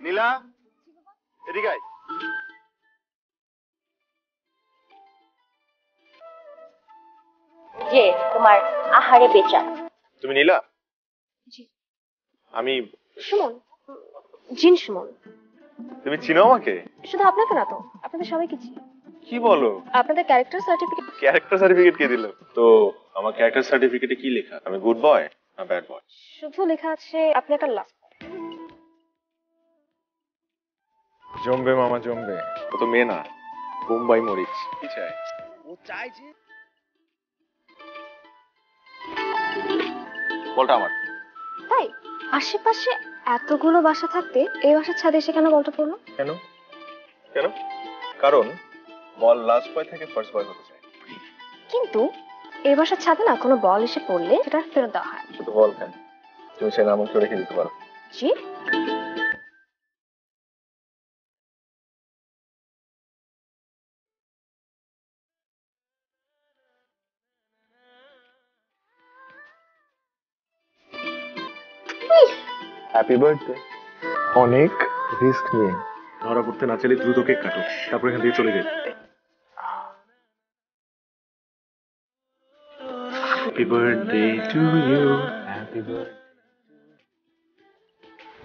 নীলা, এদিকে আয়। যে তোমার আহারে বেচা। তুমি নীলা? জি। আমি সুমন, জিন সুমন। তুমি চিনো আমাকে? শুধু আপনাকে না তো, আপনাদের সবাইকে চিনি। কি বলো? আপনাদের ক্যারেক্টার সার্টিফিকেট। ক্যারেক্টার সার্টিফিকেট কে দিল? তো আমার ক্যারেক্টার সার্টিফিকেটে কি লেখা? আমি গুড বয় না ব্যাড বয়? শুধু লেখা আছে আপনি একটা লাভ। জমবে মামা জমবে। ও তো মেয়ে না, বোম্বাই মরিচ। কি চাই? ও চাই যে বলটা আমার। তাই আশেপাশে এতগুলো বাসা থাকতে এই বাসার ছাদে এসে কেন বলটা পড়লো? কেন? কেন? কারণ বল লাস্ট বয় থেকে ফার্স্ট বয় হতে চায়। কিন্তু এই বাসার ছাদে না কোনো বল এসে পড়লে সেটা ফেরত দেওয়া হয়। শুধু বল কেন, তুমি সে নাম করে রেখে দিতে পারো। জি। Happy birthday. অনেক রিস্ক নিয়ে ধরা পড়তে না চাইলে দ্রুত কেক কাটো, তারপর এখান থেকে চলে যাই। Happy birthday to you, happy birthday.